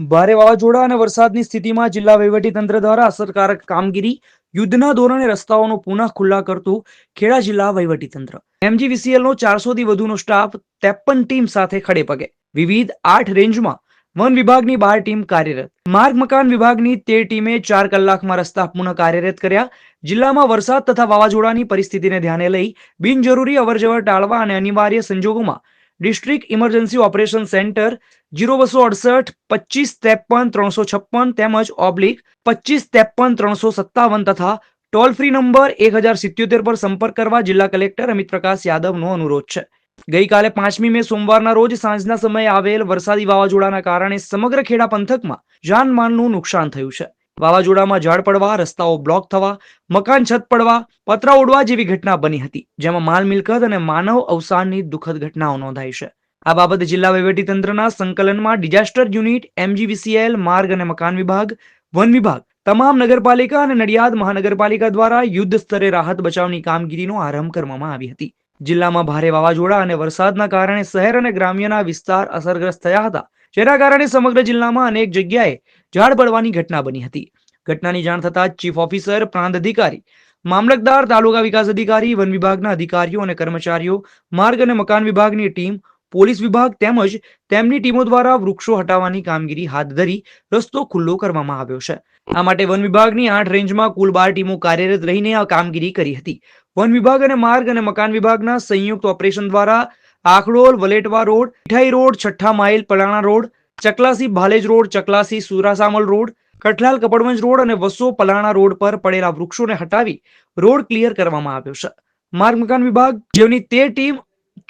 ભારે વાવાઝોડા અને વરસાદની સ્થિતિમાં જિલ્લા વહીવટીતંત્ર દ્વારા અસરકારક કામગીરી, યુદ્ધના ધોરણે રસ્તાઓનું પુનઃ ખુલ્લા કરતું ખેડા જિલ્લા વહીવટીતંત્ર. એમજીવીસીએલનો 400થી વધુનો સ્ટાફ 53 ટીમ સાથે ખડે પગે. વિવિધ 8 રેન્જમાં વન વિભાગની 12 ટીમ કાર્યરત. માર્ગ મકાન વિભાગની 13 ટીમે 4 કલાકમાં રસ્તા પુનઃ કાર્યરત કર્યા. જિલ્લામાં વરસાદ તથા વાવાઝોડાની પરિસ્થિતિને ધ્યાને લઈ બિનજરૂરી અવરજવર ટાળવા અને અનિવાર્ય સંજોગોમાં ડિસ્ટ્રિક્ટ ઇમરજન્સી ઓપરેશન સેન્ટર 0268 25 53 356 તેમજ /25 53 357 તથા ટોલ ફ્રી નંબર 1077 પર સંપર્ક કરવા જિલ્લા કલેક્ટર અમિત પ્રકાશ યાદવનો અનુરોધ છે. ગઈકાલે 5મી મે સોમવારના રોજ સાંજના સમયે આવેલ વરસાદી વાવાઝોડાના કારણે સમગ્ર ખેડા પંથકમાં જાનમાલનું નુકસાન થયું છે. વાવાઝોડામાં ઝાડ પડવા, રસ્તાઓ બ્લોક થવા, મકાન છત પડવા, પતરા ઉડવા જેવી ઘટના બની હતી, જેમાં માલ મિલકત અને માનવ અવસાનની દુઃખદ ઘટનાઓ નોંધાઈ છે. આ બાબતે જિલ્લા વહીવટીતંત્રના સંકલનમાં ડિઝાસ્ટર યુનિટ, એમજીવીસીએલ, માર્ગ અને મકાન વિભાગ, વન વિભાગ, તમામ નગરપાલિકા અને નડિયાદ મહાનગરપાલિકા દ્વારા યુદ્ધ સ્તરે રાહત બચાવની કામગીરીનો આરંભ કરવામાં આવી હતી. જિલ્લામાં ભારે વાવાઝોડા અને વરસાદના કારણે શહેર અને ગ્રામ્યના વિસ્તાર અસરગ્રસ્ત થયા હતા, જેના કારણે સમગ્ર જિલ્લામાં અનેક જગ્યાએ ઝાડ પડવાની ઘટના બની હતી. ઘટનાની જાણ થતાં ચીફ ઓફિસર, પ્રાંત અધિકારી, મામલતદાર, તાલુકા વિકાસ અધિકારી, વન વિભાગના અધિકારીઓ અને કર્મચારીઓ, માર્ગ અને મકાન વિભાગની ટીમ, પોલીસ વિભાગ તેમજ તેમની ટીમો દ્વારા વૃક્ષો હટાવવાની કામગીરી હાથ ધરી રસ્તો ખુલ્લો કરવામાં આવ્યો છે. આ માટે વન વિભાગની 8 રેન્જમાં કુલ 12 ટીમો કાર્યરત રહીને આ કામગીરી કરી હતી. વન વિભાગ અને માર્ગ અને મકાન વિભાગના સંયુક્ત ઓપરેશન દ્વારા Akhadol Valetva road, Mithai road, 6 mile Palana road, Chaklasi Bhalej road, Chaklasi Surasamal road, Kathlal Kapadvanj road અને વસો પલાણા રોડ પર પડેલા વૃક્ષોને હટાવી રોડ ક્લિયર કરવામાં આવ્યો છે. માર્ગ મકાન વિભાગ જેની તે ટીમ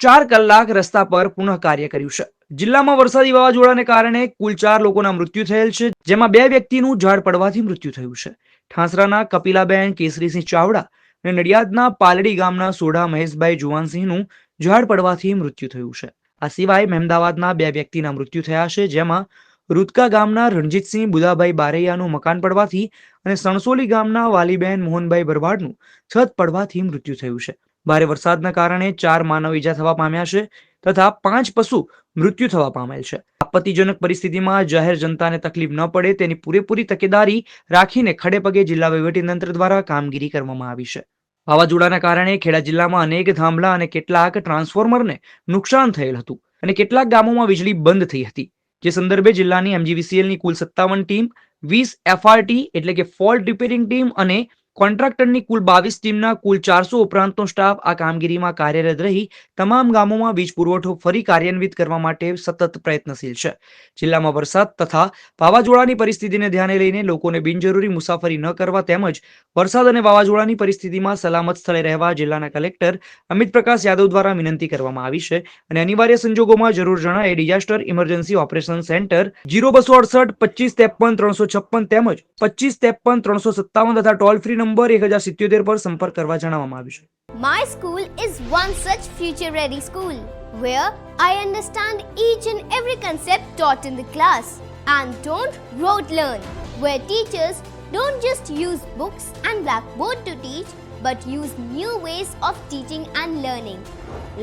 4 કલાક રસ્તા પર પુનઃ કાર્ય કર્યું છે. જિલ્લામાં વરસાદી વાવાઝોડાને કારણે કુલ 4 લોકોના મૃત્યુ થયેલ છે, જેમાં 2 વ્યક્તિનું ઝાડ પડવાથી મૃત્યુ થયું છે. ઠાસરાના કપિલાબેન કેસરીસિંહ ચાવડા અને નડિયાદના પાલડી ગામના સોઢા મહેશભાઈ જુવાનસિંહનું ઝાડ પડવાથી મૃત્યુ થયું છે. આ સિવાય મહેમદાવાદના 2 વ્યક્તિના મૃત્યુ થયા છે, જેમાં રૂદકા ગામના રણજીતસિંહ બુદાભાઈ બારૈયાનું મકાન પડવાથી અને સણસોલી ગામના વાલીબેન મોહનભાઈ ભરવાડનું છત પડવાથી મૃત્યુ થયું છે. ભારે વરસાદના કારણે 4 માનવ ઈજા થવા પામ્યા છે તથા 5 પશુ મૃત્યુ થવા પામેલ છે. આપત્તિજનક પરિસ્થિતિમાં જાહેર જનતાને તકલીફ ન પડે તેની પૂરેપૂરી તકેદારી રાખીને ખડે પગે જિલ્લા વહીવટીતંત્ર દ્વારા કામગીરી કરવામાં આવી છે. વાવાઝોડાના કારણે ખેડા જિલ્લામાં અનેક થાંભલા અને કેટલાક ટ્રાન્સફોર્મરને નુકસાન થયેલ હતું અને કેટલાક ગામોમાં વીજળી બંધ થઈ હતી. જે સંદર્ભે જિલ્લાની એમજીવીસીએલની કુલ 57 ટીમ, 20 એફઆરટી એટલે કે ફોલ્ટ રિપેરિંગ ટીમ અને કોન્ટ્રાક્ટરની કુલ 22 ટીમના કુલ 400 ઉપરાંતનો સ્ટાફ આ કામગીરીમાં કાર્યરત રહી તમામ ગામોમાં વીજ પુરવઠો ફરી કાર્યાન્વિત કરવા માટે સતત પ્રયત્નશીલ છે. જિલ્લામાં વરસાદ તથા વાવાઝોડાની પરિસ્થિતિને ધ્યાને લઈને લોકોને બિનજરૂરી મુસાફરી ન કરવા તેમજ વરસાદ અને વાવાઝોડાની પરિસ્થિતિમાં સલામત સ્થળે રહેવા જિલ્લાના કલેક્ટર અમિત પ્રકાશ યાદવ દ્વારા વિનંતી કરવામાં આવી છે અને અનિવાર્ય સંજોગોમાં જરૂર જણાય ડિઝાસ્ટર ઇમરજન્સી ઓપરેશન સેન્ટર 0268 25 53 356 તેમજ 25 53 357 તથા ટોલ ફ્રી નંબર 1077 પર સંપર્ક કરવા જણાવવામાં આવ્યું છે. My school is one such future-ready school where I understand each and every concept taught in the class and don't rote learn, where teachers don't just use books and blackboard to teach but use new ways of teaching and learning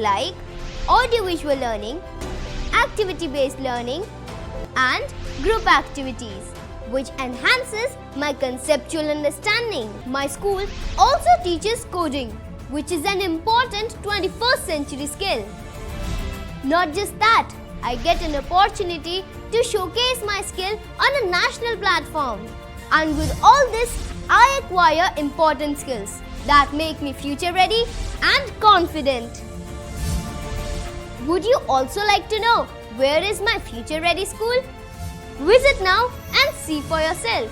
like audiovisual learning, activity-based learning and group activities, which enhances my conceptual understanding. My school also teaches coding, which is an important 21st century skill. Not just that, I get an opportunity to showcase my skill on a national platform. And with all this, I acquire important skills that make me future ready and confident. Would you also like to know where is my future ready school? Visit now and see for yourself.